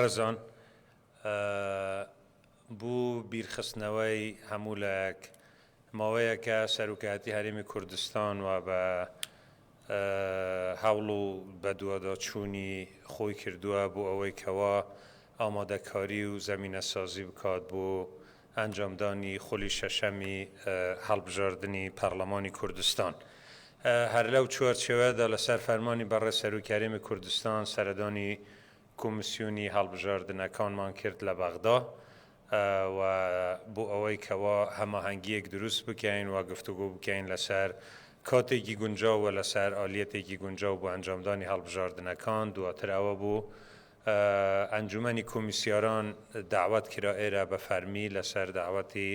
ڕزان بوو بیرخستنەوەی هەموو لایەک ماوەیەکە سەرۆکایەتی هەرێمی کوردستان و بە هەوڵ و بەدووەداچوونی خۆی کردووە بۆ ئەوەی کەوا ئامادەکاری و زەمینەسازی بکات بۆ ئەنجامدانی خولی شەشەمی هەڵبژاردنی پەرلەمانی کوردستان. هەر لەو چوارچێوەدا لەسەر فەرمانی بەڕێز سەرۆکی هەرێمی کوردستان سەردانی کۆمیسیۆنی هەڵبژاردنەکانمان کرد لە بەغدا و بۆ ئەوەی کەوا هەماهەنگیەک دروست بکەین و گفتوگۆ بکەین لەسەر کاتێکی گونجاو و لەسەر ئالیەتێکی گونجاو بۆ ئەنجامدانی هەڵبژاردنەکان. دواتر ئەوە بوو ئەنجومەنی کۆمیسیاران داوات کرا ئێرە بە فەرمی لەسەر داواتی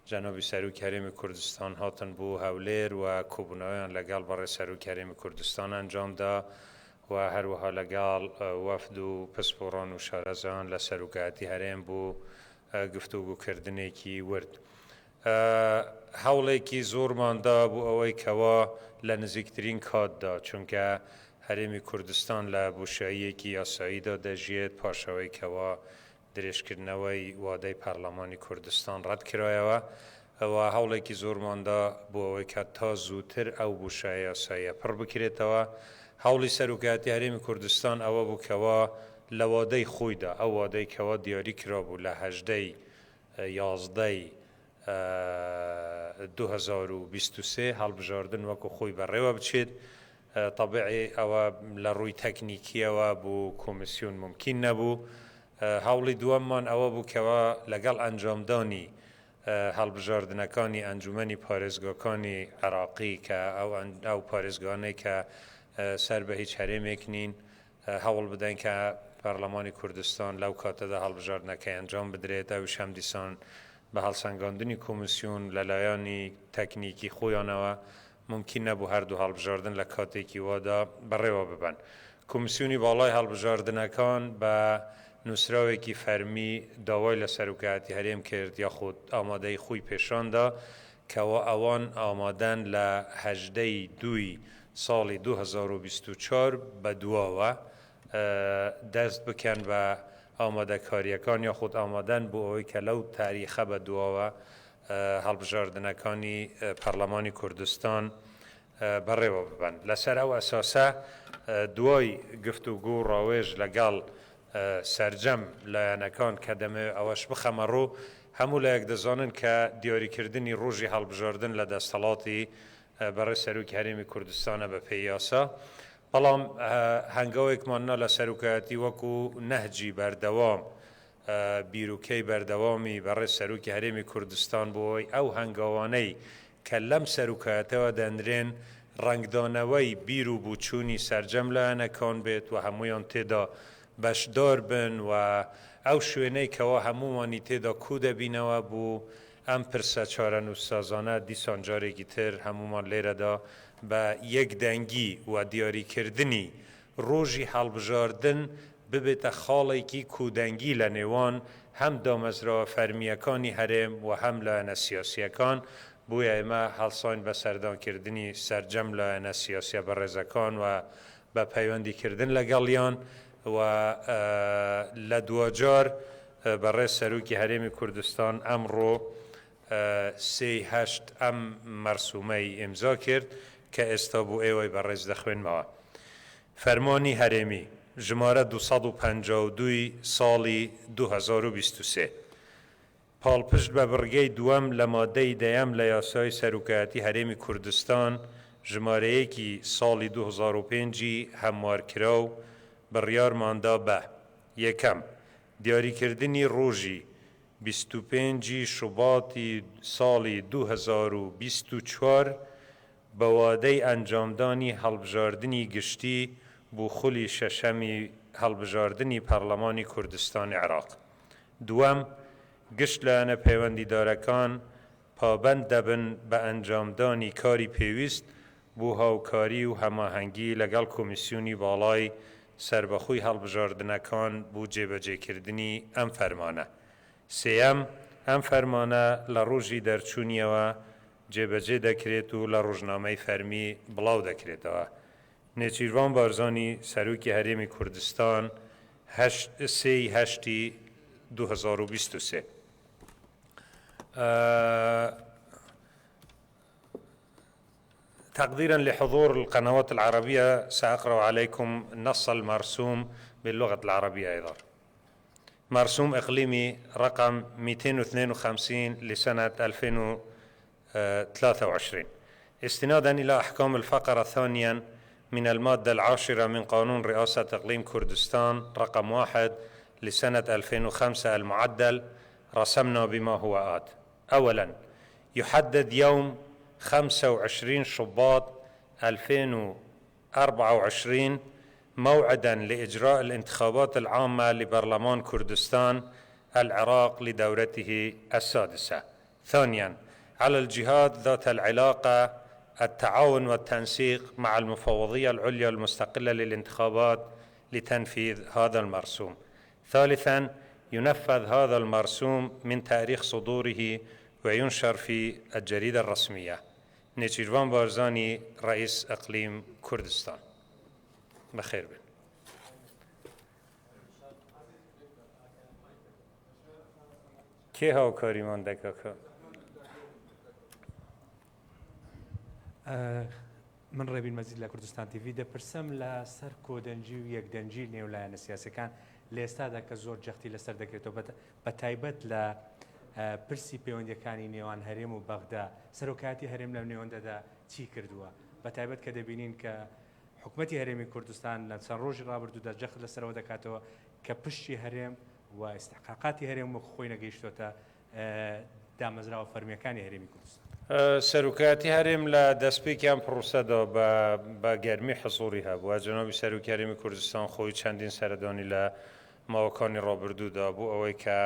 جەنابی سەرۆکی هەرێمی کوردستان هاتن بۆ هەولێر و کۆبوونەوەیان لەگەڵ بەڕێز سەرۆکی هەرێمی کوردستان ئەنجامدا و هەروەها لەگەڵ وەفد و پسپۆڕان و شارەزان لە سەرۆکایەتی هەرێم بۆ گفتوگۆکردنێکی ورد. هەوڵێکی زۆرماندا بۆ ئەوەی کەوا لە نزیکترین کاتدا چونکە هەرێمی کوردستان لە بۆشاییەکی یاساییدا دەژێت پاشەوەی کەوا درێژکردنەوەی وادەی پەرلەمانی کوردستان ڕەت کرایەوە و هەوڵێکی زۆرماندا بۆ ئەوەی کە تا زووتر ئەو بۆشاییە یاساییە پڕ بکرێتەوە. هەوڵی سەرۆکایەتی هەرێمی کوردستان ئەوە بوو کەوا لە وادەی خۆیدا ئەو وادەی کەوا دیاری کرابوو لە 2023 هەڵبژاردن وەکو خۆی بەڕێوە بچێت. طبیعی ئەوە لە ڕووی تەکنیکیەوە بوو کۆمیسیۆن ممکن نەبوو. هەوڵی دووەممان ئەوە بوو کەوا لەگەڵ ئەنجامدانی هەڵبژاردنەکانی ئەنجومەنی پارێزگاکانی عێراقی کە ئەو پارێزگانەی کە سەر بە هیچ هەرێمێک نین هەوڵ بدەین کە پەرلەمانی کوردستان لەو کاتەدا هەڵبژاردنەکەی ئەنجام بدرێت. ئەویش هەم دیسان بە هەڵسەنگاندنی کۆمیسیۆن لەلایەنی تەکنیکی خۆیانەوە ممکن نەبوو هەردوو هەڵبژاردن لە کاتێکی وادا بەڕێوە ببن. کۆمیسیۆنی باڵای هەڵبژاردنەکان بە نووسراوێکی فەرمی داوای لە سەرۆکایەتی هەرێم کرد یاخود ئامادەی خۆی پێشاندا کەوا ئەوان ئامادەن لە 18/2 ساڵی 2024 بە دواوە دەست بکەن بە ئامادەکاریەکان یاخود ئامادەن بۆ ئەوەی کە لەو تاریخە بە دواوە هەڵبژاردنەکانی پەرلەمانی کوردستان بەڕێوە ببن. لەسەر ئەو ئەساسە دوای گفتوگۆ و ڕاوێژ لەگەڵ سەرجەم لایەنەکان کە دەمەوێت ئەوەش بخەمە ڕوو هەموو لایەک دەزانن کە دیاریکردنی ڕۆژی هەڵبژاردن لە دەستەڵاتی بەڕێز سەرۆکی هەرێمی کوردستانە بە پێی یاسا. بەڵام هەنگاوێکماننا لە سەرۆکایەتی وەکو نەهجی بەردەوام بیرروکەی بەردەوامی بەڕێز سەرۆکی هەرێمی کوردستان بۆی ئەو هەنگاوانەی کە لەم سەرۆکایەتەوە دەنرێن ڕنگدانەوەی بیر و بووچوونی سەرجەم لایەنەکان بێت و هەمویان تێدا بەشدار بن و ئەو شوێنەی کەوا هەمووانی تێدا کو دەبینەوە بوو ئەم پرسە چارە نووسازانە دیسان جارێکی تر هەمومان لێرەدا بە یەکدەنگی و دیاریکردنی ڕۆژی هەڵبژاردن ببێتە خاڵێکی کودەنگی لە نێوان هەم دامەزراوە فەرمیەکانی هەرێم و هەم لایەنە سیاسیەکان. بۆیە ئێمە هەڵساین بە سەردانکردنی سەرجەم لایەنە سیاسیە بەڕێزەکان و بە پەیوەندیکردن لەگەڵیان و لە دوجار بەڕێز سەرۆکی هەرێمی کوردستان ئەمڕۆ 3/8 ئەم مەرسومەی ئیمزا کرد کە ئێستا بۆ ئێوەی بەڕێز دەخوێنمەوە. فەرمانی هەرێمی ژمارە 252 ساڵی 2023 پاڵپشت بە بڕگەی دووەم لە مادەی دەیەم لە یاسای سەرۆکایەتی هەرێمی کوردستان ژمارەیەکی ساڵی 2005 هەموارکرا و بڕیارماندا بە: یەکەم، دیاریکردنی ڕۆژی 25 شوباتی ساڵی 2024 بە وادەی ئەنجامدانی هەڵبژاردنی گشتی بۆ خولی شەشەمی هەڵبژاردنی پەرلەمانی کوردستانی عێراق. دووەم، گشت لایەنە پەیوەندیدارەکان پابەند دەبن بە ئەنجامدانی کاری پێویست بۆ هاوکاری و هەماهەنگی لەگەڵ کۆمیسیۆنی باڵای سربەخۆی هەڵبژاردنەکان بۆ جێبەجێکردنی ئەم فەرمانە. سێەم، ئەم فەرمانە لە ڕۆژی دەرچوونیەوە جێبەجێ دەکرێت و لە ڕۆژنامەی فەرمی بڵاو دەکرێتەوە. نێچیروان بارزانی سەرۆکی هەرێمی کوردستان 2023. تقديرا لحضور القنوات العربية سأقرأ عليكم النص المرسوم باللغة العربية أيضا. مرسوم إقليمي رقم 252 لسنة 2023 استنادا إلى أحكام الفقرة الثانية من المادة 10 من قانون رئاسة إقليم كردستان رقم 1 لسنة 2005 المعدل، رسمنا بما هو آت. أولا، يحدد يوم 25 شباط 2024 موعدا لإجراء الانتخابات العامة لبرلمان كردستان العراق لدورته السادسة. ثانيا، على الجهات ذات العلاقة التعاون والتنسيق مع المفوضية العليا المستقلة للانتخابات لتنفيذ هذا المرسوم. ثالثا، ينفذ هذا المرسوم من تاريخ صدوره وينشر في الجريدة الرسمية. نيچیروان بارزاني رئيس إقليم كردستان. بخير بن. كي هاو كاريمان دكاكا؟ من ربي المزيد لكردستان تي في دەپرسم لە سەر کۆدەنجی و یەکدەنجی نێولایەنە سیاسەکان لە ئێستادا کە زۆر جەختی لەسەر دەکرێتەوە بە تایبەت لە پرسی پەیوەندیەکانی نێوان هەرێم و بەغدا سەرۆکاتی هەرێم لەم نێوەندەدا چی کردووە بە تایبەت کە دەبینین کە حکوومەتی هەرێمی کوردستان لە چەند ڕۆژی ڕابردوودا جەخت لەسەرەوە دەکاتەوە کە پشتی هەرێم و ئیستحقاقاتی هەرێم وەک خۆی نەگەیشتۆتە دامەزراوە فەرمیەکانی هەرێمی کوردستان. سەرۆکاتی هەرێم لە دەستپێکیان پڕوسەدا بە گەرمی حزوری هەبووە. جەنابی سەرۆکی هەرێمی کوردستان خۆی چەندین سەردانی لە ماوەکانی ڕابردوودا بوو ئەوەی کە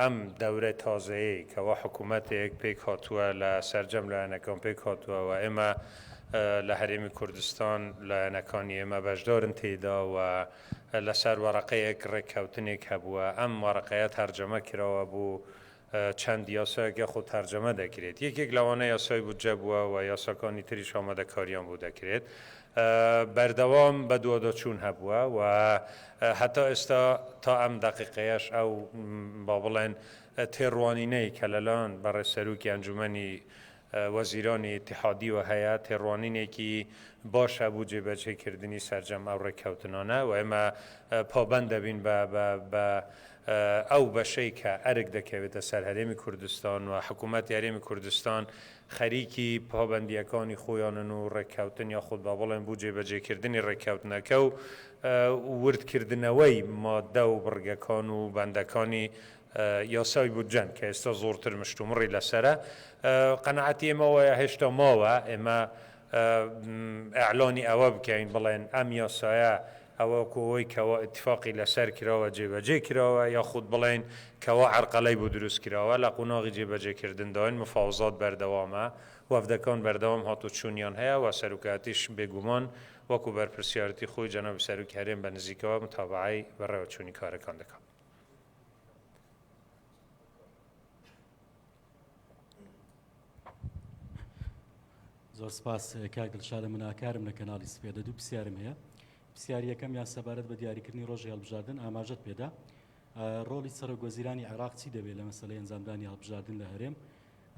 ئەم دەورە تازەیە کەوا حکوومەتێک پێک هاتووە لە سەرجەم لایەنەکان پێک هاتووە و ئێمە لە هەرێمی کوردستان لایەنەکانی ئێمە بەشدارن تێدا و لەسەر وەرەقەیەک ڕێککەوتنێک هەبووە. ئەم وەرەقەیە تەرجەمە کراوە بوو چەند یاسایەکە خۆ تەرجەمە دەکرێت. یەکێک لەوانە یاسای بودجە بووە و یاساکانی تریش ئامادەکاریان بوو دەکرێت. بەردەوام بە دووەدەچوون هەبووە و هەتا ئێستا تا ئەم دەقیقەیەش ئەو با بڵێن تێڕوانینەی کە لەلایەن بەڕێسەرۆکی ئەنجومەنی وەزیرانی اتحادیوە هەیە تێڕوانینێکی باشە بوو جێبەجێکردنی سەرجەم ئەو ڕێککەوتنانە و ئێمە پابەند دەبین بە ئەو بەشەی کە ئەرک دەکەوێتە سەر هەرێمی کوردستان و حکوومەتی هەرێمی کوردستان خەریکی پابەندیەکانی خۆیانن و ڕێککەوتن یاخود با بڵێن بوو جێبەجێکردنی ڕێککەوتنەکە و وردکردنەوەی مادە و بڕگەکان و بەندەکانی یاسای بودجەن کە ئێستا زۆرتر مشتومڕی لەسرە. قەنەعەتی ئێمەوەیە هێشتا ماوە ئێمە ئەعلانی ئەوە بکەین بڵێن ئەم یاسایە ئەوە کۆی کەەوە اتفاقی لەسەر کراوە جێبەجێ کراوە یاخود بڵێن کەەوە عرقەلەی بۆ دروست کراوە لە قوناغی جێبەجێکردنداین مفاوزات بەردەوامە وەفدەکان بەردەوام هاتوچوونیان هەیە و سەرۆکاتیش بێگومان وەکو بەرپرسیارەتی خۆی جەنابی سەرۆکی هەرێم بە نزیکەوە متابعەی بەڕێوەچوونی کارەکان دەکات. زۆر سپاس کاک دڵشادە مناکارم لە کەناڵی سپێدە دوو پرسیارم هەیە. پرسیاری یەکەم یان سەبارەت بە دیاریکردنی ڕۆژی هەڵبژاردن ئاماژەت پێدا ڕۆڵی سەرۆکوەزیرانی عێراق چی دەبێت لە مەسەلەی ئەنجامدانی هەڵبژاردن لە هەرێم؟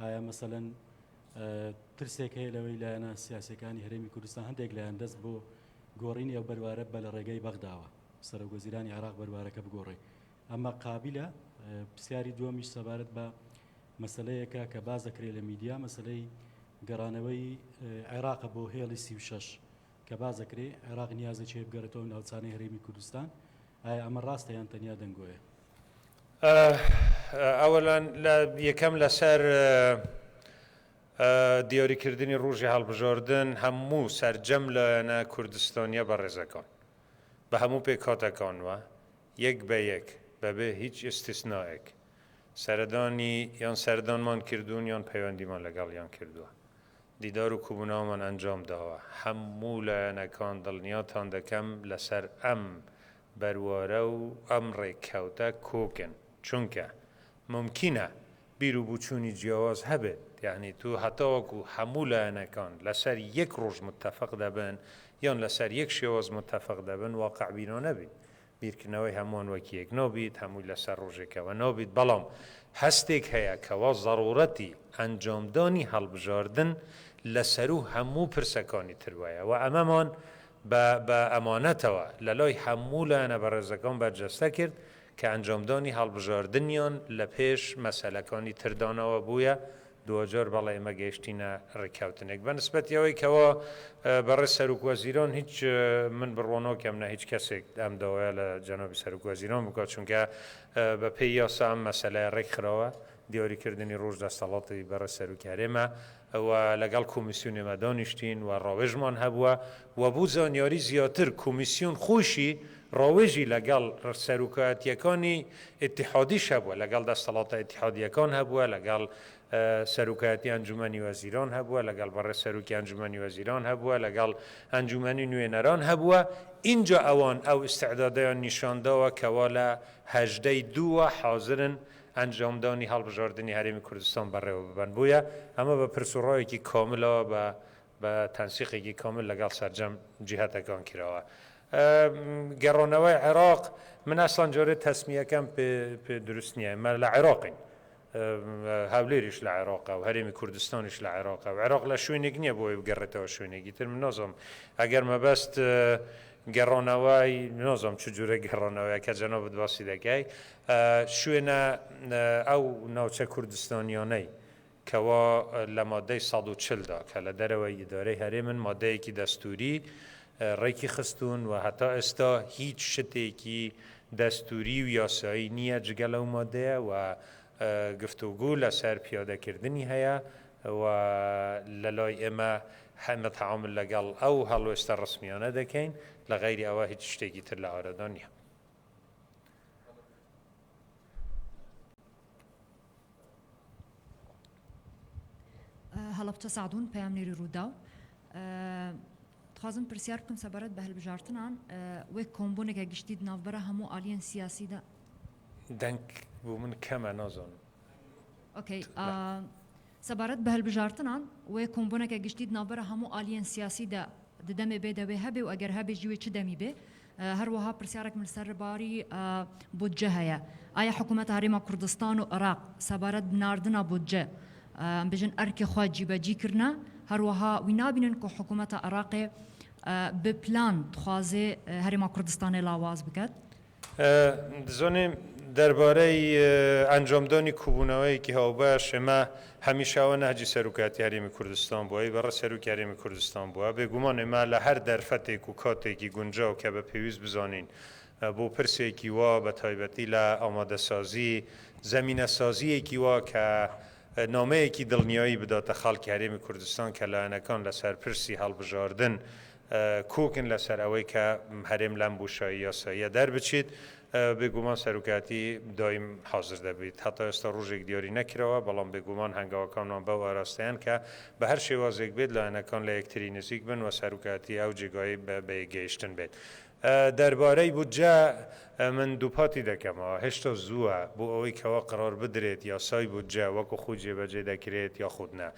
ئایا مەسەلەن ترسێک هەیە لەوەی لایەنە سیاسەکانی هەرێمی کوردستان هەندێک لایەن دەست بۆ گۆڕینی ئەو بەروارە بە لە ڕێگەی بەغداوە سەرۆکوەزیرانی عێراق بەروارەکە بگۆڕێ ئەمە قابلە؟ پرسیاری دووەمیش سەبارەت بە مەسەلەیەکە کە باز دەکرێت لە میدیا مەسەلەی گەڕانەوەی عێراق بۆ هێڵی 36 کە باز دەکرێت عێراق نیازە چێ بگەڕێتەوە ناوچانەی هەرێمی کوردستان. ئایا ئەمە ڕاستە یان تەنیا دەنگۆیە؟ ئەوەلان یەکەم لەسەر دیاریکردنی ڕۆژی هەڵبژاردن هەموو سەرجەم لایەنە کوردستانیە بە ڕێزەکان بە هەموو پێکهاتەکانوە یەک بە یەک بەبێ هیچ ئستیسنایەک سەردانی یان سەردانمان کردوون یان پەیوەندیمان لەگەڵیان کردووە دیدار و کوبوونامان ئەنجام داوە. هەموو لایەنەکان دڵنیاتان دەکەم لەسەر ئەم بەروارە و ئەم ڕێککەوتە کۆکن چونکە ممکنە بیر و بوچوونی جیاواز هەبێت یعنی تو هەتاوەکو هەموو لایەنەکان لەسەر یەک ڕۆژ متتەفق دەبن یان لەسەر یەک شێوەز متتەفق دەبن واقع بینۆ نەبین بیرکردنەوەی هەمووان وەکی یەک نۆبیت هەمووی لەسەر ڕۆژێکەوە نۆبیت بەڵام هەستێک هەیە کەوا ضرورەتی ئەنجامدانی هەڵبژاردن لەسەر و هەموو پرسەکانی تروایە و ئەمەمان بە ئەمانەتەوە لە لای هەموو لایەنە بەڕێزەکان بەرجەستە کرد کە ئەنجامدانی هەڵبژاردنیان لە پێش مەسەلەکانی تردانەوە بووە دوجار بەڵێ ئێمە گەیشتینە ڕێککەوتنێک بە نسبەتیەوەی کەەوە بەڕێ سەرۆکوەزیران هیچ من بڕۆنۆکەم نە هیچ کەسێک ئەم داوایە لە جەنابی سەرۆکوەزیران بکات چونکە بە پێی یاسا ئەم مەسەلای ڕێکخراوە دیاریکردنی ڕۆژ دەسەڵاتی بەڕێ سەرۆکارێمە ئەوە لەگەڵ کۆمیسیۆنێمە دانیشتین و ڕاوێژمان هەبووە و بوو زانیاری زیاتر کۆمیسیۆن خۆشی ڕاوێژی لەگەڵ سەرۆکایەتیەکانی ئیتیحادیش هەبووە لەگەڵ دەسەڵاتە ئیتیحادیەکان هەبووە لەگەڵ سەرۆکایەتی ئەنجومەنی وەزیران هەبووە لەگەڵ بەڕێ سەرۆکی ئەنجومەنی وەزیران هەبووە لەگەڵ ئەنجومەنی نوێنەران هەبووە اینجا ئەوان ئەو ئیستعدادیان نیشانداوە کەوا لە هەژدەی دووە حاضرن ئەنجامدانی هەڵبژاردننی هەرێمی کوردستان بەڕێوە ببەن بووە ئەمە بە پرسوڕایەکی کاملەوە بە تەنسیقێکی کامل لەگەڵ سەرجەم جیهەتەکان کراوە گەڕۆنەوەی عێراق من ئەسڵان جۆرە تەسمیەکەم پێ دروست نییە مە لە عێراقین هاولێریش لە عێراقا و هەرێمی کوردستانیش لە عێراقا و عێراق لە شوێنێک نییە بۆی بگەڕێتەوە شوێنێکی تر من نۆزم ئەگەر مەبەست گەڕۆنەوەی نۆزم چ جوورە گەڕۆنەوەی کە جەنابەت باسی دەکەی شوێنە ئەو ناوچە کوردستانیانەی کەوا لە مادەی 140دا کە لە دەرەوەی ئیدارەی هەرێمن مادەیەکی دەستوری ڕێکی خستون و هەتا ئێستا هیچ شتێکی دەستوری و یاسایی نییە جگە لەو مادەیە و گفتوگو لەسەر پیادەکردنی هەیە و لە لای ئێمە هەمە تەعامل لەگەڵ ئەو هەڵوێستە ڕسمیانە دەکەین لە غەیری ئەوە هیچ شتێکی تر لە ئارەدا نییە. هەڵەبچە سعدون پەیامنێری ڕووداو دخوازم پرسیار بکەم سەبارەت بە هەڵبژارتنان وەک کۆمبوونێکە گشتیت ناوبەرە هەموو ئالیەن سیاسیدا دەنگ بوو من کەمە نازانم. ئۆکەی سەبارەت بە هەڵبژارتنان وەک کۆمبوونێکە گشتیت ناوبەرە هەموو ئالیەن سیاسیدا دەدەمێ بێ دەوێ هەبێ و ئەگەر هەبێ ژیوێ چ دەمی بێ هەروەها پرسیارێک من سەرباری بودجە هەیە ئایا حکوومەتە هەرێما کوردستان و عێراق سەبارەت بناردنە بودجە بژن ئەرکی خوا جیبەجیکردنە هەروەها وی نابینن کە حکوومەتە عێراقێ بپلان دخوازێ هەرێما کوردستانی لاواز بکات دزانێ دەربارەی ئەنجامدانی کوبوونەوەیەکی هاوبەش ئێمە هەمیشاوە نەهجی سەرۆکاتی هەرێمی کوردستان بووە بەڕە سەرۆکی هەرێمی کوردستان بووە بێگومان ئێمە لە هەر دەرفەتێک و کاتێکی گونجاو کە بە پێویست بزانین بۆ پرسێکی وا بە تایبەتی لە ئامادەسازی زەمینەسازیەکی وا کە نامەیەکی دڵنیایی بداتە خەڵکی هەرێمی کوردستان کە لایەنەکان لەسەر پرسی هەڵبژاردن کۆکن لەسەر ئەوەی کە هەرێم لەم بوشایی یاساییە دەربچێت بێگومان سەرۆکاتی دایم حاضر دەبێت هەتا ئێستا ڕۆژێک دیاری نەکرەوە بەڵام بێگومان هەنگاوەکانمان بەو ئاراستەیان کە بە هەر شێوازێک بێت لایەنەکان لە یەکتری نزیک بن و سەرۆکاتی ئەو جێگایی بە یەکگەیشتن بێت. دەربارەی بودجە من دووپاتی دەکەمەوە هێشتا زووە بۆ ئەوەی کەوا قرار بدرێت یاسای بودجە وەکو خۆ جێبەجێ دەکرێت یا خودنە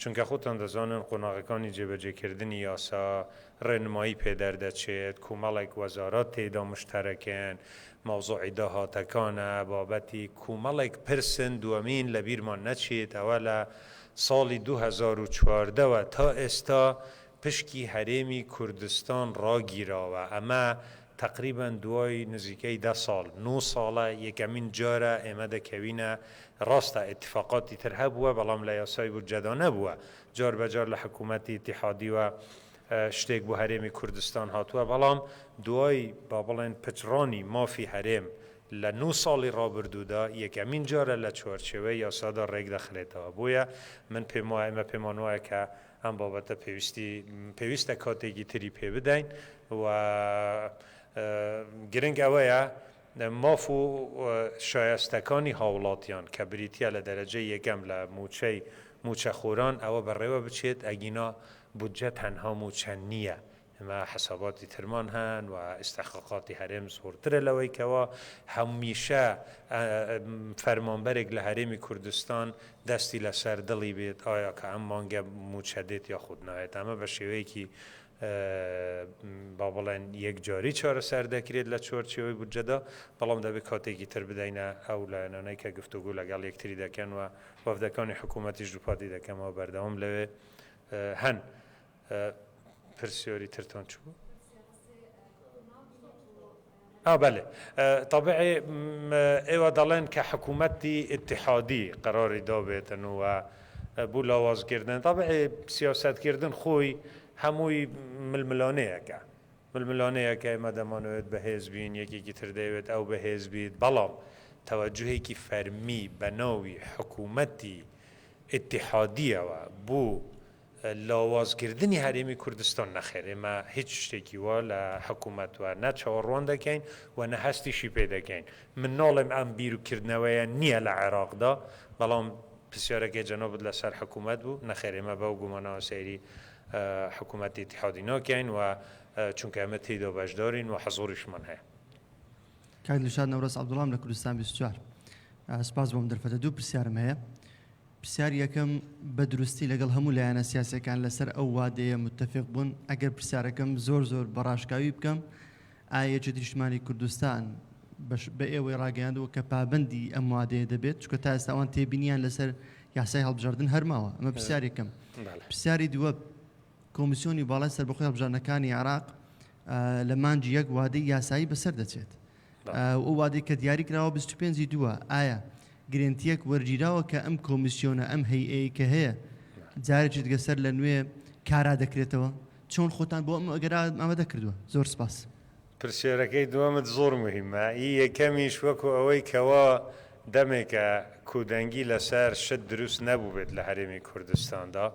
چونکە خۆتان دەزانن قۆناغەکانی جێبەجێکردنی یاسا ڕێنمایی پێدەردەچێت کومەڵێک وەزارات تێدا مشتەرەکەن مەوزوعی داهاتەکانە بابەتی کومەڵێک پرسن دووەمین لە بیرمان نەچێت ئەوە لە ساڵی 2014ەوە تا ئێستا پشکی هەرێمی کوردستان ڕاگیراوە ئەمە تقریبا دوای نزیکەی 10 ساڵ 9 ساڵە یەکەمین جارە ئێمە دەکەوینە ڕاستە ئێتفاقاتی تر هەبووە بەڵام لە یاسای بودجەدا نەبووە جار بەجار لە حکوومەتی ئیتیحادیوە شتێک بۆ هەرێمی کوردستان هاتووە بەڵام دوای با بڵێن پچڕانی مافی هەرێم لە 9 ساڵی ڕابردوودا یەکەمین جارە لە چوارچێوەی یاسادا ڕێک دەخرێتەوە بۆیە من پێم وایە ئێمە پێمان وایە کە ئەم بابەتە پێویستە کاتێکی تری پێ بدەین و گرنگ ئەوەیە ماف و شایستەکانی هاوڵاتیان کە بریتە لە دەرەجەی یەکەم لە موچەخۆران ئەوە بەڕێوە بچێت ئەگینا بودجە تەنها موچە نییە ئەمە حساباتی ترمان هەن و ئستحقاقاتی هەرێم زۆرترە لەوەی کەوە هەمیشە فەرمانبەرێک لە هەرێمی کوردستان دەستی لەسەر دڵی بێت ئایا کە ئەم مانگە موچە دێت یا خود نایێت ئەمە بە شێوەیەکی با بڵێن یەکجاری چارەسەر دەکرێت لە چۆرچەوەی بودجەدا بەڵام دەبێت کاتێکی تر بدەینە ئەو لایەنانەی کە گفتوگو لەگەڵ یەکتری دەکەن و وەفدەکانی حکوومەتیش دووپاتی دەکەمەوە بەردەوام لەوێ هەن پرسیۆری ترتان چوو بله طبيعي ايوه دلين كحكومتي اتحادي قراري دابتن و بو لاواز كردن طبيعي سياسات كردن خوي هموي ململانه که مدامانوید به حزبین یکی که تردیوید او به حزبید بلام توجهی که فرمی بناوی حکومتی اتحادیه و بو لاواز کردنی هریمی کردستان نخیره ما هیچ شتێکی وا لە حکوومەت و نە چاوەڕوان دەکەین و نە هەستیشی پێ دەکەین من ناڵێم ئەم بیرروکردنەوەیە نییە لە عێراقدا بەڵام پرسیارەکەی جەنابەت لەسەر حکوومەت بوو نەخێر ئێمە بەو گومانەوە سەیری حکوومەتی اتحادی ناکەین و چونکە ئەمە تێیدا بەشدارین و حەزۆریشمان هەیە کاک دڵشاد نەورەس عەبدوڵڵام لە کوردستان 24 سپاس بۆم دەرفەتە دوو پرسیارم هەیە پرسیار یەکەم بە دروستی لەگەڵ هەموو لایەنە سیاسیەکان لەسەر ئەو وادەیە متفق بوون ئەگەر پرسیارەکەم زۆر بەڕاشکاوی بکەم ئایا یەکێتی نیشتیمانی کوردستان بە ئێوەی ڕاگەیاندەوە کە پابەندی ئەم وادەیە دەبێت چونکە تا ئێستا ئەوان تێبینیان لەسەر یاسای هەڵبژاردن هەرماوە ئەمە پرسیارێکم پرسیاری دووە کۆمیسیۆنی باڵای سەربەخۆی هەڵبژاردنەکانی عێراق لە مانجی یەک وادەی یاسایی بەسەر دەچێت ئەو وادەی کە دیاری کراوە 25 دووە ئایا گرنتیەک وەرگیراوە کە ئەم کۆمیسیۆنە ئەم هەیئەیە کە هەیە جارێکی دیگە سەر لە نوێ کارا دەکرێتەوە چۆن خۆتان بۆ ئەم ئەگەرا ئامادە کردووە زۆر سپاس پرسیارەکەی دووەمت زۆر مهمە یەکەمیش وەکو ئەوەی کەوا دەمێکە کودەنگی لەسەر شت دروست نەبوو بێت لە هەرێمی کوردستاندا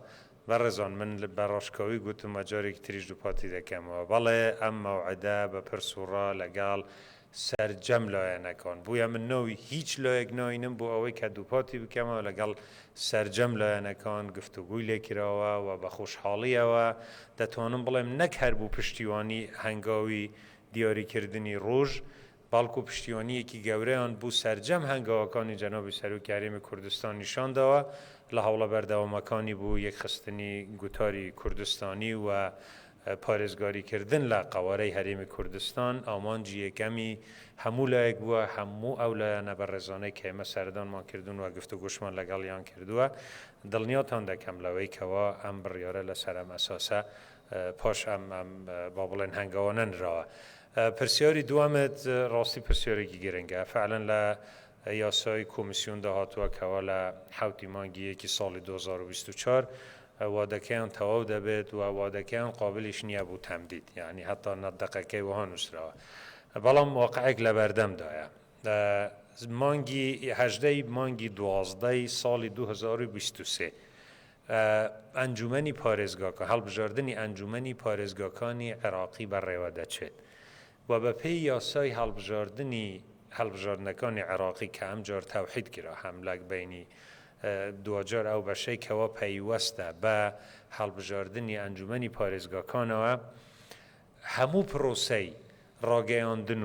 بەڕێزان من بە ڕۆژکەوی گوتم جارێکی تریش دووپاتی دەکەمەوە بەڵێ ئەم مەوعدە بە پرسوڕا لەگەڵ سەرجەم لایەنەکان بووە من نەوەی هیچ لایەک ناینم بۆ ئەوەی کە دووپاتی بکەمەوە لەگەڵ سەرجەم لایەنەکان گفتوگوی لێکراوە و بە خۆشحاڵیەوە دەتوانم بڵێم نەک هەر بوو پشتیوانی هەنگاوی دیاریکردنی ڕۆژ باڵکو پشتیوانیەکی گەورەیان بوو سەرجەم هەنگاوەکانی جەنابی سەرۆکی هەرێمی کوردستان نیشاندەوە لە هەوڵە بەردەوامەکانی بوو یەکخستنی گوتاری کوردستانی و پارێزگاریکردن لە قەوارەی هەرێمی کوردستان ئامانجی یەکەمی هەموو لایەک بووە هەموو ئەو لایەنە بە ڕێزانەی کە ئێمە سەردانمان کردوون و گفتوگوشمان لەگەڵیان کردووە دڵنیاتان دەکەم لەوەی کەوا ئەم بڕیارە لەسەر ئەم ئەساسە پاش ئەم با بڵێن هەنگاوە نەنراوە پرسیاری دووەمت ڕاستی پرسیارێکی گرنگە فعلا لە یاسای کۆمیسیۆن داهاتووە کەوا لە حوتی مانگی یەکی ساڵی 2024 وادەکەیان تەواو دەبێت و وادەکەیان قابلیش نییە بوو تەمدید یعنی هەتا نەدەقەکەی وها نووسراوە بەڵام واقعێک لە بەردەمدایە مانگی هەژدەی مانگی 12 ساڵی 2023 ئەنجومەنی پارێزگاکە هەڵبژاردننی ئەنجومەنی پارێزگاکانی عێراقی بەڕێوە دەچێت و بە پێی یاسای هەڵبژاردنەکانی عێراقی کە ئەم جار تەوحید کرا هەملەک بینی دوجار ئەو بەشەی کەوە پەیوەستە بە هەڵبژاردننی ئەنجومەنی پارێزگاکانەوە هەموو پرۆسەی ڕاگەیاندن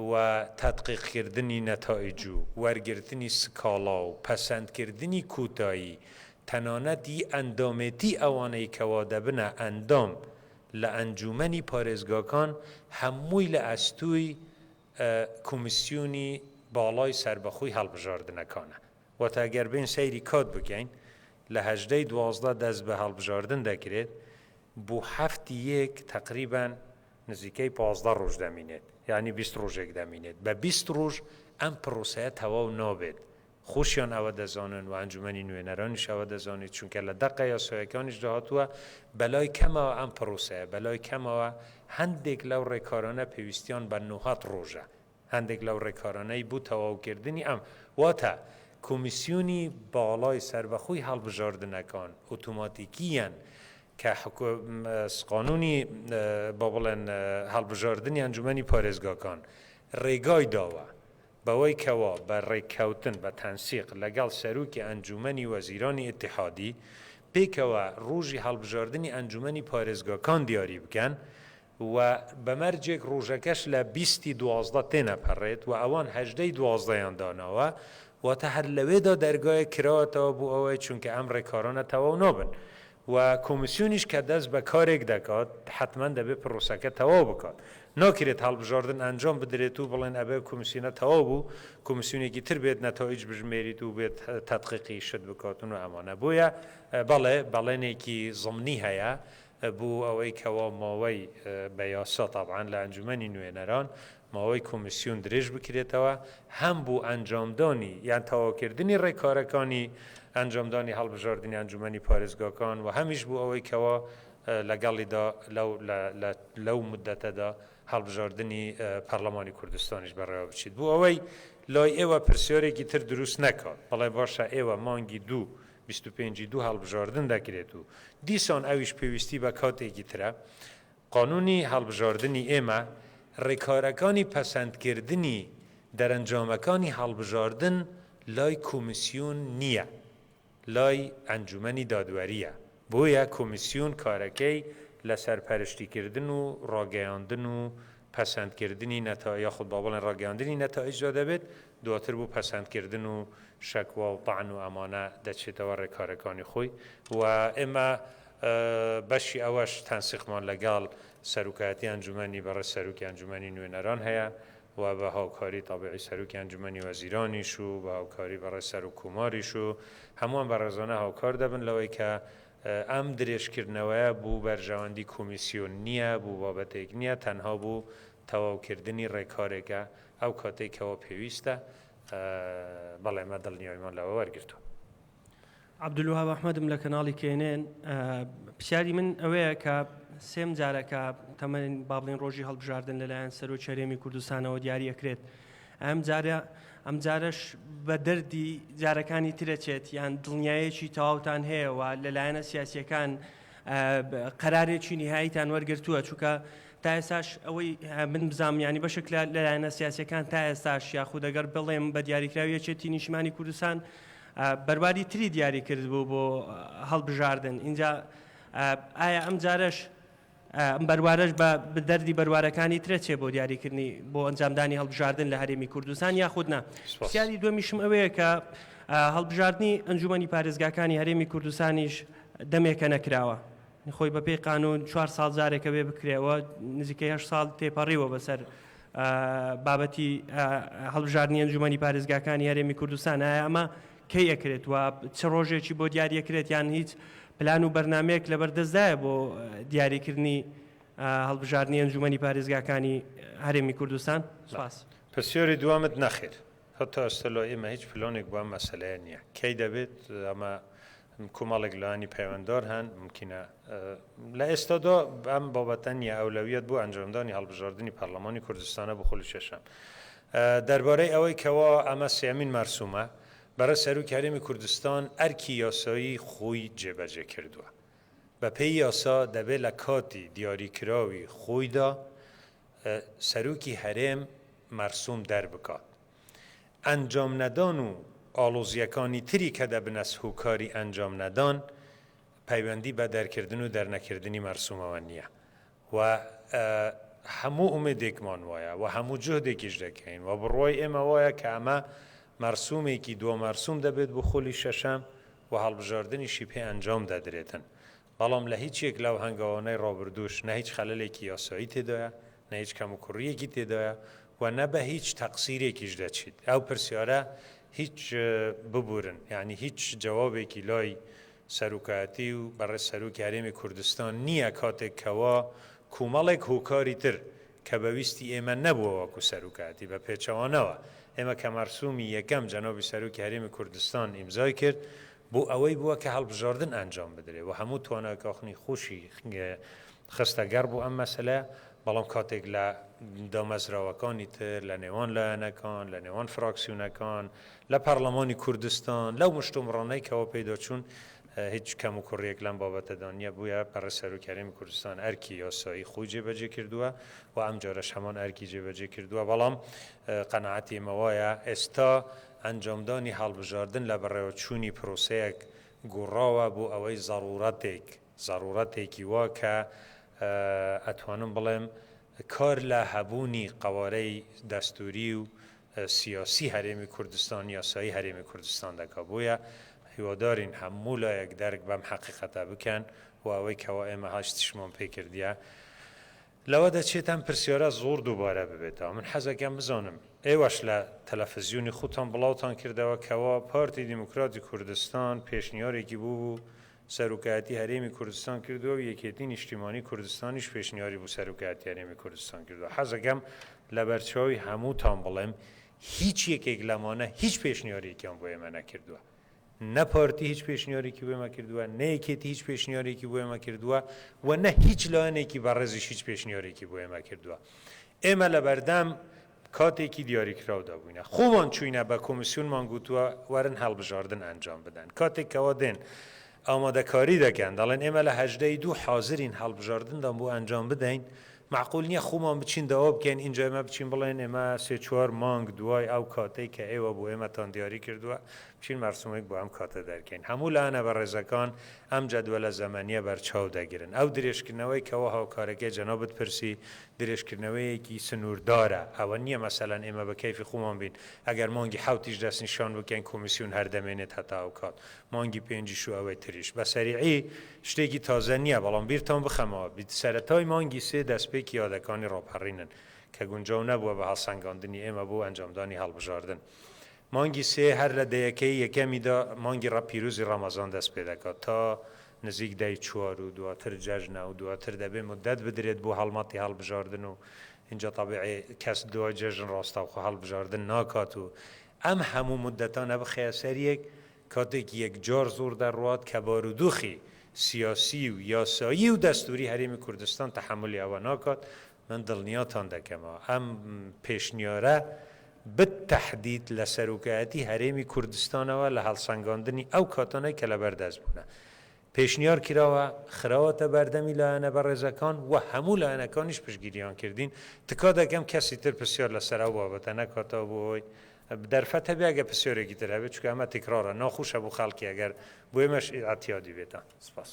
و تەدقیقکردنی نەتائج و وەرگرتنی سکاڵا و پەسەندکردنی کوتایی تەنانەتی ئەندامێتی ئەوانەی کەوا دەبنە ئەندام لە ئەنجومەنی پارێزگاکان هەمووی لە ئەستووی کۆمیسیۆنی باڵای سەربەخۆی هەڵبژاردنەکانە وەتەگەر بین سەیری کات بکەین لە هەژدەی 12 دەست بە هەڵبژاردن دەکرێت بۆ هەفتی یەک تقریبان نزیکەی 15 ڕۆژ دەمینێت یعنی 20 ڕۆژێک دەمینێت بە 20 ڕۆژ ئەم پرۆسەیە تەواو نابێت خۆشیان ئەوە دەزانن و ئەنجومەنی نوێنەرانیش ئەوە دەزانێت چونکە لە دەقە یاساییەکانیش داهاتووە بەلای کەمەوە ئەم پرۆسەیە بەلای کەمەوە هەندێک لەو ڕێکارانە پێویستیان بە 90 ڕۆژە هەندێک لەو ڕێکارانەی بوو تەواوکردنی ئەم واتە کۆمیسیۆنی باڵای سەربەخۆی هەڵبژاردنەکان ئۆتۆماتیکیان کە قانونی با بڵێن هەڵبژاردننی ئەنجومەنی پارێزگاکان ڕێگای داوە بەوەی کەوا بە ڕێککەوتن بە تەنسیق لەگەڵ سەرۆکی ئەنجومەنی وەزیرانی ئیتیحادی پێکەوە ڕۆژی هەڵبژاردننی ئەنجومەنی پارێزگاکان دیاری بکەن و بەمەرجێک ڕۆژەکەش لە 20/12 تێنەپەڕێت و ئەوان هەژدەی 12یان داناوە واتە هەر لەوێدا دەرگایە کراوەتەوە بوو ئەوەی چونکە ئەم ڕێکارانە تەواو نابن و کۆمیسیۆنیش کە دەست بە کارێک دەکات حتمما دەبێت پرۆسەکە تەواو بکات ناکرێت هەڵبژاردن ئەنجام بدرێت و بڵێن ئەبێ کۆمیسیۆنە تەواو بوو کۆمیسیۆنێکی تر بێت نەتایج بژمێریت و بێت تەدقیقی شت بکاتون و ئەمانە بۆیە بەڵێنێکی زمنی هەیە بوو ئەوەی کەوا ماوەی بە یاسا تاابعاان لە ئەنجومەنی نوێنەران ماوەی کۆمیسیۆن درێژ بکرێتەوە هەم بوو ئەنجامدانی یان تەواوکردنی ڕێکارەکانی ئەنجامدانی هەڵبژاردننی ئەنجومەنی پارێزگاکان و هەمیش بوو ئەوەی کەوا لەگەڵیدا لەو مدەتەدا هەڵبژاردننی پەرلەمانی کوردستانیش بەڕێوە بچیت بوو ئەوەی لای ئێوە پرسیارێکی تر دروست نەکات بەڵێ باشە ئێوە مانگی 25 هەڵبژاردن دەکرێت و دیسان ئەویش پێویستی بە کاتێکی ترە قانونی هەڵبژاردننی ئێمە ڕێکارەکانی پەسەندکردنی دەرەنجامەکانی هەڵبژاردن لای کۆمیسیۆن نییە لای ئەنجومەنی دادوەریە بۆیە کۆمیسیۆن کارەکەی لە سەرپەرشتیکردن و ڕاگەیاندن و پەسەندکردنی یاخود با بڵێن ڕاگەیاندنی نەتائیجدا دەبێت دواتر بوو پەسەندکردن و شەکوا و تەعن و ئەمانە دەچێتەوە ڕێکارەکانی خۆی و ئێمە بەشی ئەوەش تەنسیقمان لەگەڵ سەرۆکایەتی ئەنجومەنی بەڕێز سەرۆکی ئەنجومەنی نوێنەران هەیە و بە هاوکاری تابعی سەرۆکی ئەنجومەنی وەزیرانیش و بە هاوکاری بەڕێز سەرۆک کۆماریش و هەمووان بەڕێزانە هاوکار دەبن لەوەی کە ئەم درێژکردنەوەیە بوو بەرژەوەندی کۆمیسیۆن نییە بوو بابەتێک نییە تەنها بوو تەواوکردنی ڕێکارێکە ئەو کاتێکەوە پێویستە بەڵێمە دڵنیایمان لەوە وەرگرتووە. عەبدولوهاب ئەحمەدم لە کەناڵی کێنێن پرسیاری من ئەوەیە کە سێم جارەکە تەمەن با بڵێن ڕۆژی هەڵبژاردن لەلایەن سەرۆک هەرێمی کوردستانەوە دیاریەکرێت ئەم جارەش بە دەردی جارەکانی ترەچێت یان دڵنیایەکی تەواوتان هەیەەوە لەلایەنە سیاسیەکان قەرارێکی نهاییتان وەرگرتووە چونکە تا ئێستاش ئەوەی من بزانیانی بەشێک لەلایەنە سیاسیەکان تا ئێستاش یاخود ئەگەر بڵێم بە دیاریکراویەکێتی نیشتمانی کوردستان بەرباری تری دیاری کرد بوو بۆ هەڵبژاردن اینجا ئایا ئەم جارەش ئەم بەروارەش بە دەردی بەروارەکانی ترەچێ بۆ دیاریکردنی بۆ ئەنجامدانی هەڵبژاردن لە هەرێمی کوردستان یاخودنا پرسیاری دووەمیشم ئەوەیە کە هەڵبژاردننی ئەنجومەنی پارێزگاکانی هەرێمی کوردستانیش دەمێکە نەکراوە خۆی بەپێی قانون 4 ساڵ جارێکە بێ بکرێەوە نزیکەی 8 ساڵ تێپەڕیوە بەسەر بابەتی هەڵبژاردننی ئەنجومەنی پارێزگاکانی هەرێمی کوردستان ئەمە کەی ئەکرێت و چه ڕۆژێکی بۆ دیاریەکرێت یان هیچ پلان و بەرنمەیەک لەبەردەستدایە بۆ دیاریکردنی هەڵبژاردننی ئەنجومەنی پارێزگاکانی هەرێمی کوردستان سپاس. پرسیۆری دوامت نەخێر هەتا ئەستەلۆ ئێمە هیچ پلانێک بۆ مەسەلەیە نییە کەی دەبێت ئەمە کۆمەڵێک لایانی پەیوەنددار هەن ممکنە لە ئێستادا ئەم بابەتە نیە ئەولەویەت بۆ ئەنجامدانی هەڵبژاردننی پەرلەمانی کوردستانە بە خۆلی شەشەم دەربارەی ئەوەی کەوا ئەمە سێمین مەرسومە بەرە سەرۆکی هەرێمی کوردستان ئەرکی یاسایی خۆی جێبەجێ کردووە بە پێی یاسا دەبێت لە کاتی دیاریکراوی خۆیدا سەرۆکی هەرێم مەرسوم دەربکات ئەنجام نەدان و ئاڵۆزیەکانی تری کە دەبنە هۆکاری ئەنجام نەدان پەیوەندی بە دەرکردن و دەرنەکردنی مەرسومەوە نییە و هەموو ئومێدێکمان وایە و هەموو جهدێکیش دەکەین و بڕۆی ئێمە وایە کە ئەمە مەرسومێکی دووە مەرسوم دەبێت بۆ خۆلی شەشەم و هەڵبژاردننیشی پێ ئەنجام دەدرێتن بەڵام لە هیچ یەک لەو هەنگاوانەی ڕابردوش نە هیچ خەلەلێکی یاسایی تێدایە نە هیچ کەم و کوڕیەکی تێدایە و نە بە هیچ تەقسیرێکیش دەچیت ئەو پرسیارە هیچ ببورن یعنی هیچ جوابێکی لای سەرۆکایەتی و بەڕێز سەرۆکی هەرێمی کوردستان نییە کاتێک کەوا کومەڵێک هۆکاری تر کە بەویستی ئێمە نەبووە وەکو سەرۆکایەتی بە پێچەوانەوە ئێمە کە مەرسومی یەکەم جەنابی سەرۆکی هەرێمی کوردستان ئیمزای کرد بۆ ئەوەی بووە کە هەڵبژاردن ئەنجام بدرێ و هەموو تواناکاخنی خۆشی خستەگەر بوو ئەم مەسەلە بەڵام کاتێک لە دامەزراوەکانی تر لە نێوان لایەنەکان لە نێوان فراکسیۆنەکان لە پەرلەمانی کوردستان لەو مشتومڕانەی کەەوە پێداچوون هیچ کەم و کوڕیەک لەم بابەتەدا نییە بووە بەڕێ سەرۆکی هەرێمی کوردستان ئەرکی یاسایی خۆی جێبەجێ کردووە و ئەم جارەش هەمان ئەرکی جێبەجێ کردووە بەڵام قەنەعەتی ئێمەوایە ئێستا ئەنجامدانی هەڵبژاردن لە بەڕێوەچوونی پرۆسەیەک گۆڕاوە بۆ ئەوەی ضرورەتێکی وا کە ئەتوانم بڵێم کار لە هەبوونی قەوارەی دەستوری و سیاسی هەرێمی کوردستان یاسایی هەرێمی کوردستان دەکا بۆیە هیوادارین هەموو لایەک دەرک بەم حەقیقەتە بکەن و ئەوەی کەەوە ئێمە هاشتیشمان پێ کردیە لەوە دەچێت ئەم پرسیارە زۆر دووبارە ببێتەوە من حەزەکەم بزانم ئێوەش لە تەلەڤیزیۆنی خۆتان بڵاوتان کردەوە کەەوە پارتی دیموکراتی کوردستان پێشنیارێکی بوو سەرۆکایەتی هەرێمی کوردستان کردووە و یەکێتی نیشتیمانی کوردستانیش پێشنیاری بوو سەرۆکایەتی هەرێمی کوردستان کردووە حەزەکەم لە بەرچاوی هەمووتان بڵێم هیچ یەکێک لەمانە هیچ پێشنیارێکیان بۆ ئێمە نەکردووە نە پارتی هیچ پێشنیارێکی بۆ ئێمە کردووە نە یەکێتی هیچ پێشنیارێکی بۆ ئێمە کردووە و نە هیچ لایەنێکی بەڕێزیش هیچ پێشنیارێکی بۆ ئێمە کردووە ئێمە لە بەردەم کاتێکی دیاریکراودا بووینە خۆمان چوینە بە کۆمیسیۆنمان گوتووە وەرن هەڵبژاردن ئەنجام بدەن کاتێکەوە دێن ئامادەکاری دەکەن دەڵێن ئێمە لە هەژدەی دوو حازرین هەڵبژاردندا بۆ ئەنجام بدەین معقول نییە خۆمان بچین داوا بکەین اینجا ئێمە بچین بڵێن ئێمە سێ چوار مانگ دوای ئەو کاتەی کە ئێوە بۆ ئێمەتان دیاری کردووە بچین مەرسومێک بۆ ئەم کاتە دەرکەین هەموو لاەنە بە ڕێزەکان ئەم جەدوەلە زەمانیە بەرچاو دەگرن ئەو درێژکردنەوەی کەەوە هاوکارەکەی جەنابەت پرسی درێژکردنەوەیەکی سنووردارە ئەوە نییە مەسەلەن ئێمە بە کەیفی خۆمان بین ئەگەر مانگی حوتیش دەستنیشان بکەین کۆمیسیۆن هەردەمێنێت هەتا ئەو کات مانگی پێنجیش و ئەوەی تریش بە سەریعی شتێکی تازە نییە بەڵام بیرتان بخەمەوە سەرەتای مانگی سێ دەستپێکی یادەکانی ڕاپەڕینن کە گونجاو نەبووە بە هەڵسەنگاندنی ئێمە بۆ ئەنجامدانی هەڵبژاردن مانگی سێ هەر لە دەیەکەی یەکەمیدا مانگی پیرۆزی ڕەمەزان دەست پێ دەکات تا نزیک دای چوار و دواتر جەژنە و دواتر دەبێ مدەت بدرێت بۆ هەڵمەتی هەڵبژاردن و اینجا تەبیعی کەس دوای جەژن ڕاستەوخۆ هەڵبژاردن ناکات و ئەم هەموو مدەتانە بخەیە سەریەک کاتێکی یەکجار زۆر دەڕوات کە بارودۆخی سیاسی و یاسایی و دەستوری هەرێمی کوردستان تەحملی ئەوە ناکات من دڵنیاتان دەکەمەوە ئەم پێشنیارە بالتحدید لە سەرۆکایەتی هەرێمی کوردستانەوە لە هەڵسەنگاندنی ئەو کاتانەی کە لەبەردەست بوونە پێشنیار کراوە خراوەتە بەردەمی لایەنە بەڕێزەکان و هەموو لایەنەکانیش پشتگیریان کردین تکا دەکەم کەسی تر پرسیار لەسەر ئەو بابەتە نەکاتەوە بۆی دەرفەتە بێگە پرسیارێکی تر هەبێت چونکە ئەمە تکرارە ناخۆشە بۆ خەڵکی ئەگەر بۆ ئێمەش ئەتیادی بێتە سپاس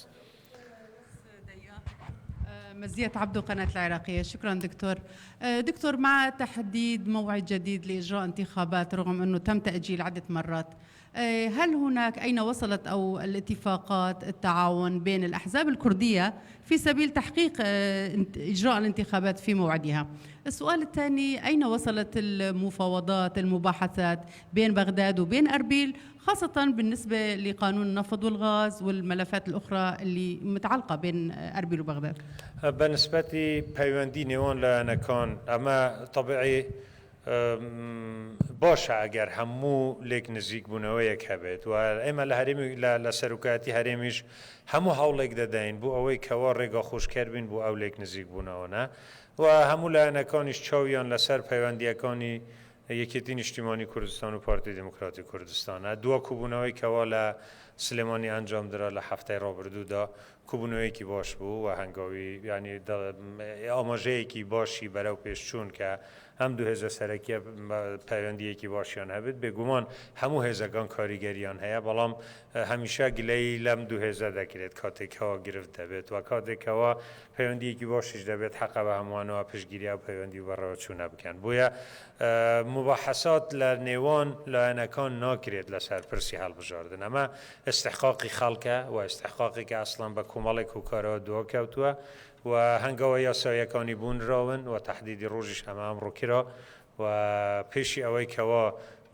مزية عبدو قناة العراقية شكرا دكتور دكتور مع تحديد موعد جديد لإجراء انتخابات رغم أنه تم تأجيل عدة مرات هل هناك أين وصلت أو الاتفاقات التعاون بين الأحزاب الكردية في سبيل تحقيق إجراء الانتخابات في موعدها؟ السؤال الثاني أين وصلت المفاوضات المباحثات بين بغداد وبين أربيل خاصة بالنسبة لقانون النفط والغاز والملفات الأخرى اللي متعلقة بين أربيل وبغداد؟ بالنسبة لبيواندي نيوان لأنكان أما طبيعي باشە ئەگەر هەموو لێک نزیک بوونەوەیەک هەبێت و ئێمە لە هەرێمی لە سەرۆکایەتی هەرێمیش هەموو هەوڵێک دەدەین بۆ ئەوەی کەوا ڕێگا خۆشکەر بین بۆ ئەو لێک نزیک بوونەوەنە و هەموو لایەنەکانیش چاویان لەسەر پەیوەندیەکانی یەکێتی نیشتیمانی کوردستان و پارتی دیموکراتی کوردستانە دووە کوبوونەوەی کەوا لە سلێمانی ئەنجامدرا لە هەفتەی ڕابردوودا کوبوونەوەیەکی باش بوو و هەنگاوی ینی ئاماژەیەکی باشی بەرەو پێشچوون کە ئەم دوو هێزە سەرەکیە پەیوەندیەکی باشیان هەبێت بێگومان هەموو هێزەکان کاریگەریان هەیە بەڵام هەمیشە گلەی لەم دوو هێزە دەکرێت کاتێکەوە گرفت دەبێت و کاتێکەوە پەیوەندیەکی باشیش دەبێت حەقە بە هەمووانەوە پشگیری و پەیوەندی بەڕەوە چوونە بکەن بۆیە مباحثات لە نێوان لایەنەکان ناکرێت لەسەر پرسی هەڵبژاردن ئەمە استحقاقی خەڵکە و استحقاقی کە ئەسڵان بە کۆمەڵێک و کارەوە دووە کەوتووە و هەنگاوە یاسایەکانی بوونراون و تهدیدی ڕۆژیش ئەمە ئەمڕۆکیرا و پێشی ئەوەی کەوا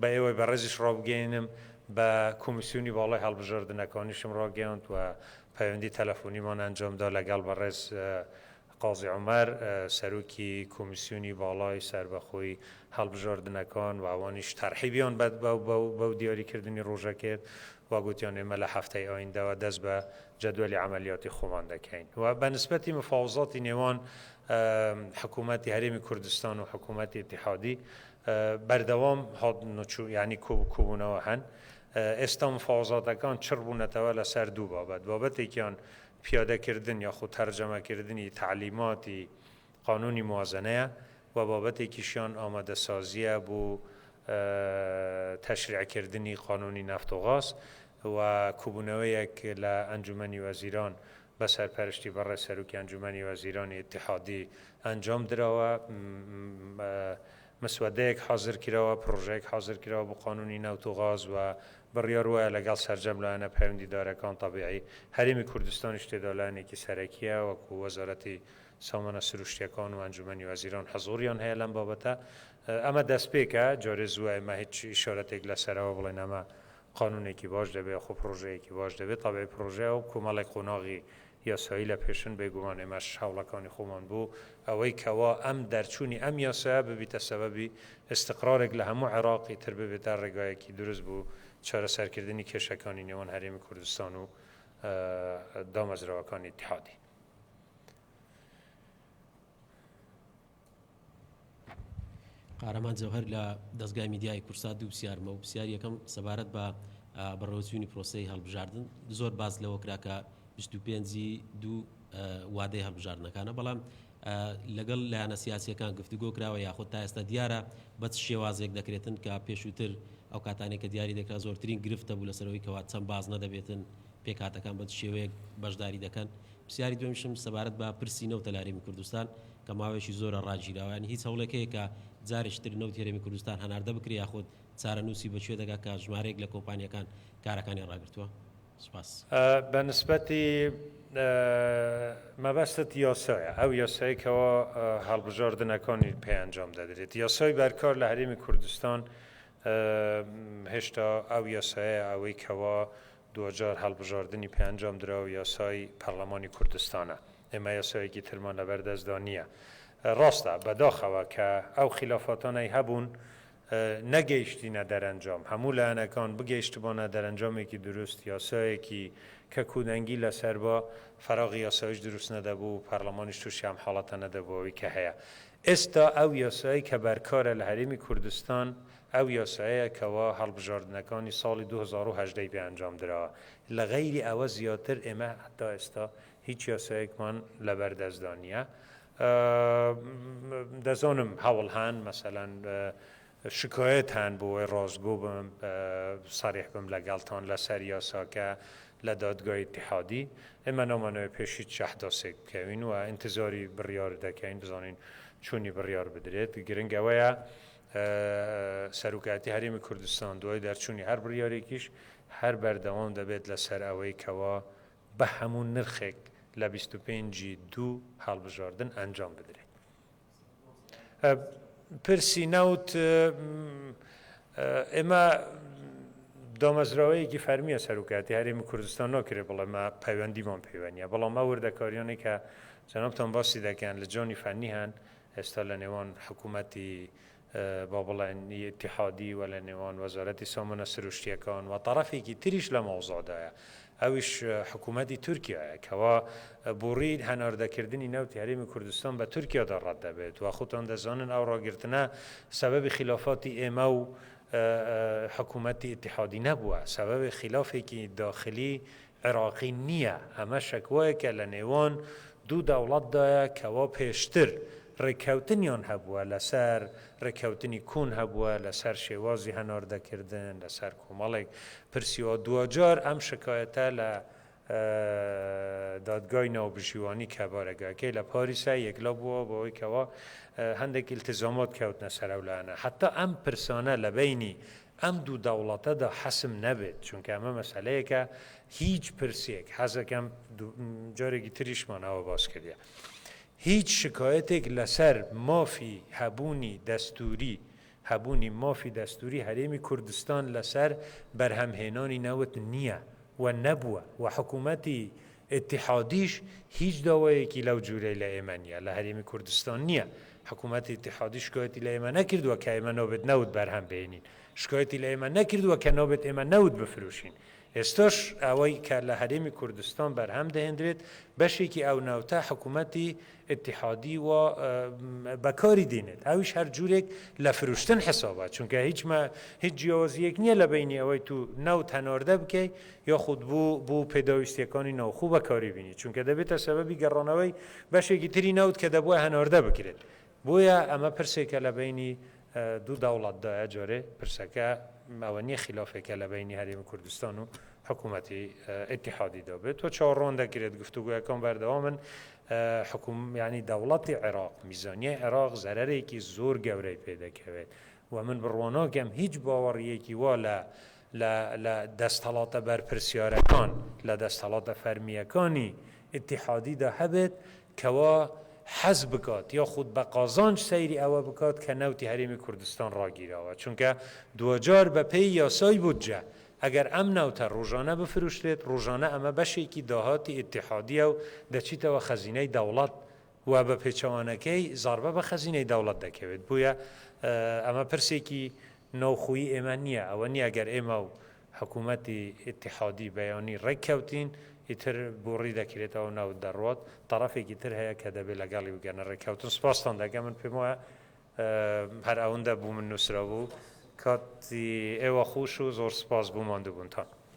بە ئێوەی بەڕێزیش ڕابگەێنم بە کۆمیسیۆنی باڵای هەڵبژاردنەکانیشم ڕاگەیاند و پەیوەندی تەلەفۆنیمان ئەنجامدا لەگەڵ بەڕێز قازی عومەر سەرۆکی کۆمیسیۆنی باڵای سەربەخۆی هەڵبژاردنەکان و ئەوانیش تەرحیبیان بەو دیاریکردنی ڕۆژەکێت و گوتیان ئێمە لە هەفتەی ئایندەوە دەست بە جەدوەلی عملیاتی خۆمان دەکەین و بەنسبەتی مفاوزاتی نێوان حکوومەتی هەرێمی کوردستان و حکوومەتی اتحادی بەردەوام ینی کۆبوونەوە هەن ئێستا مفاوزاتەکان چڕ بوونەتەوە لەسەر دوو بابەت بابەتێکیان پیادەکردن یاخود تەرجەمەکردنی تعلیماتی قانونی موازنەیە و بابەتێکیشیان ئامادەسازیە بۆ تەشریعکردنی قانونی نەفت و غاز و کوبوونەوەیەک لە ئەنجومەنی وەزیران بە سەرپەرشتی بەڕێز سەرۆکی ئەنجومەنی وەزیرانی اتحادی ئەنجام درراوە مسودەیەک حاضر کراوە پرۆژەیەک حاضر کراوە بۆ قانونی نەوت و غاز و بڕیار وایە لەگەڵ سەرجەم لایەنە پەیوەندیدارەکان تەبیعی هەرێمی کوردستانیش تێدا لایەنێکی سەرەکیە وەکو وەزارەتی سامانە سروشتیەکان و ئەنجومەنی وەزیران حەزوریان هەیە لەم بابەتە ئەمە دەستپێکە جۆرە زووە ئێمە هیچ ئیشارەتێک لەسەرەوە بڵێن ئەمە قانونێکی باش دەبێت خۆ پرۆژەیەکی باش دەبێت تەبیعی پرۆژە و کۆمەڵێک قۆناغی یاسایی لە پێشن بێگومان ئێمەش هەوڵەکانی خۆمان بوو ئەوەی کەوا ئەم دەرچوونی ئەم یاسایە ببیتە سەبەبی استقرارێک لە هەموو عێراقی تر ببێتە ڕێگایەکی دروست بوو چارەسەرکردنی کێشەکانی نێوان هەرێمی کوردستان و دامەزراوەکانی اتحادی. قارەمان جەوهەر لە دەستگای میدیای کورسا دوو پرسیارمە و پرسیار یەکەم سەبارەت بە بەڕێوەچوونی پرۆسەی هەڵبژاردن زۆر باز لەوە کراکە 25 دوو وادەی هەڵبژاردنەکانە بەڵام لەگەڵ لایەنە سیاسیەکان گفتوگۆ کراوە یاخود تا ئێستا دیارە بە شێوازێک دەکرێتن کە پێشووتر ئەو کاتانێک کە دیاری دەکرا زۆرترین گرفتە بوو لەسەرەوەی کەوا چەند باز نەدەبێتن پێکاتەکان بە شێوەیەک بەشداری دەکەن. پرسیاری دوێمشم سەبارەت بە پرسی نەوتە لە هەرێمی کوردستان کە ماوەیەکی زۆرە ڕاگیراوە هیچ هەوڵێکەیە کە جارێکتر نەوتی هەرێمی کوردستان هەناردە بکرێ یاخود چارەنووسی بەکوێ دەگا کە ژمارەیەک لە کۆمپانیەکان کارەکانی ڕاگرتووە. سپاس. بە نسبەتی مەبەستت یاسایە ئەو یاساییکەوە هەڵبژاردنەکانی پێ ئەنجام دەدرێت یاسای بەرکار لە هەرێمی کوردستان هێشتا ئەو یاسایە ئەوەی کەوا دوجار هەڵبژاردننی پێ ئەنجام درا و یاسای پەرلەمانی کوردستانە ئێمە یاسایەکی ترمان لە بەردەستدا نییە. ڕاستە بەداخەوە کە ئەو خلافاتانەی هەبوون نەگەیشتینە دەرەنجام هەموو لایەنەکان بگەیشتبوونە دەرەنجامێکی دروست یاسایەکی کە کودەنگی لەسەر بە فەراغی یاسایش دروست نەدەبوو پەرلەمانیش تووشی ئەم حاڵەتە نەدەبووەوەی کە هەیە. ئێستا ئەو یاسایی کە بەرکارە لە هەرێمی کوردستان ئەو یاسایە کەوا هەڵبژاردنەکانی ساڵی 2010 پێ ئەنجام دراوە لە غەیری ئەوە زیاتر ئێمە هەتا ئێستا هیچ یاسایەکمان لە بەردەستدا نییە. دەزانم هەوڵ هەن مەسەلەن شکایەت هەن بۆی ڕازگۆ بم سەریح بم لەگەڵتان لەسەر یاساکە لە دادگای اتحادی ئێمە نامانەوە پێشی شەحداسێک بکەوین و ئینتزاری بڕیار دەکەین بزانین چوونی بڕیار بدرێت گرنگەوەیە سەرۆکایەتی هەرێمی کوردستان دوای دەرچوونی هەر بڕیارێکیش هەر بەردەوام دەبێت لەسەر ئەوەی کەوا بە هەموو نرخێک لە 25 دوو هەڵبژاردن ئەنجام بدرێت. پرسی نەوت ئێمە دامەزراوەیەکی فەرمیە سەرۆکایەتی هەرێمی کوردستان ناکرێت بڵێ مە پەیوەندیمان پەیوەندیە بەڵام ئەو وردەکاریانێک کە جەنابتان باسی دەکەن لە جۆنی فەنی هەن ئێستا لە نێوان حکوومەتی با بڵێن اتحادی و لە نێوان وەزارەتی سامانە سروشتیەکان و تەرەفێکی تریش لە مەوزادایە ئەویش حکوومەتی تورکیایە کەوا بوڕی هەناردەکردنی نەوتی هەرێمی کوردستان بە تورکیادا ڕەت دەبێت و خۆتان دەزانن ئەو ڕاگرتنە سەبەبی خلافاتی ئێمە و حکوومەتی اتحادی نەبووە سەبەبی خلافێکی داخلی عێراقی نییە ئەمە شەکوایەکە لە نێوان دوو دەوڵەتدایە کەوا پێشتر ڕێککەوتنیان هەبووە لەسەر ڕێککەوتنی کوون هەبووە لەسەر شێوازی هەناردەکردن لەسەر کۆمەڵێک پرسیوە دوجار ئەم شکایەتە لە دادگای ناوبژیوانی کە بارەگاکەی لە پاریسە یەکلا بووە بۆەوەی کەوا هەندێک التزامات کەوتنە سەر ئەولانە حتا ئەم پرسانە لە بینی ئەم دوو دەوڵەتەدا حەسم نەبێت چونکە ئەمە مەسەلەیەکە هیچ پرسێک حەزەکەم جارێکی تریشمانەوە باس کردە. هیچ شکایەتێک لەسەر مافی هەبوونی مافی دەستوری هەرێمی کوردستان لەسەر بەرهەمهێنانی نەوت نییە و نەبووە و حکوومەتی اتحادیش هیچ داوایەکی لەو جوورەی لە ئێمە نییە لە هەرێمی کوردستان نییە حکوومەتی اتحادی شکایەتی لە ئێمە نەکردووە کە ئێمە نۆبێت نەوت بەرهەم بێنین شکایەتی لە ئێمە نەکردووە کە نۆبێت ئێمە نەوت بفرۆشین. ئێستاش ئەوەی کە لە هەرێمی کوردستان بەرهەم دەهێنرێت بەشێکی ئەو ناوتە حکوومەتی اتحادی و بەکاری دێنێت ئەویش هەر جوورێک لە فروشتن حسابات چونکە هیچ جیاوازیەک نییە لە بینی ئەوەی تو نەوت هەناردە بکەیت یاخود بوو پێداویستیەکانی ناوخۆ بەکاری بینی چونکە دەبێتە سەبەبی گەڕانەوەی بەشێکی تری نەوت کە دەبووە هەناردە بکرێت بۆیە ئەمە پرسێکە لە بینی دوو دەوڵەتدایە جۆرێ پرسەکە ئەوە نییە خلافێکە لە بینی هەرێمی کوردستان و حکوومەتی اتحادی دەبێت تۆ چاڕۆن دەکرێت گفتوگویەکەم بەردەوامن حکوم ینی دەوڵەتی عێراق میزانیە عێراق زەرەرێکی زۆر گەورەی پێدەکەوێت و من بڕۆناگەم هیچ باوەڕیەکی وا لە دەستهڵاتە بەرپرسیارەکان لە دەستهڵاتە فەرمیەکانی اتحادیدا هەبێت کەوا حەز بکات یا خود بە قازانج سەیری ئەوە بکات کە نەوتی هەرێمی کوردستان ڕاگیرەوە چونکە دوجار بە پێی یاسای بودجە ئەگەر ئەم ناوتە ڕۆژانە بفروشتێت ڕۆژانە ئەمە بەشێکی داهاتی اتحادیە و دەچیتەوە خەزینەی دەوڵەت و بە پێچەوانەکەی زاربە بە خەزینەی دەوڵەت دەکەوێت بویە ئەمە پرسێکی ناوخۆیی ئێمە نییە ئەوە نییە ئەگەر ئێمە و حکوومەتی اتحادی بەیانی ڕێککەوتین ئیتر بۆڕی دەکرێتەوە ناو دەڕات تەرەفێکی تر هەیە کە دەبێت لەگەڵی وگەنە ڕێککەوتن سپاسان دەگە من پێم وایە هەر ئەوەندە بوو من نووسرا بوو کاتی ئێوە خوش و زۆر سپاس بوو ماندووبوونتان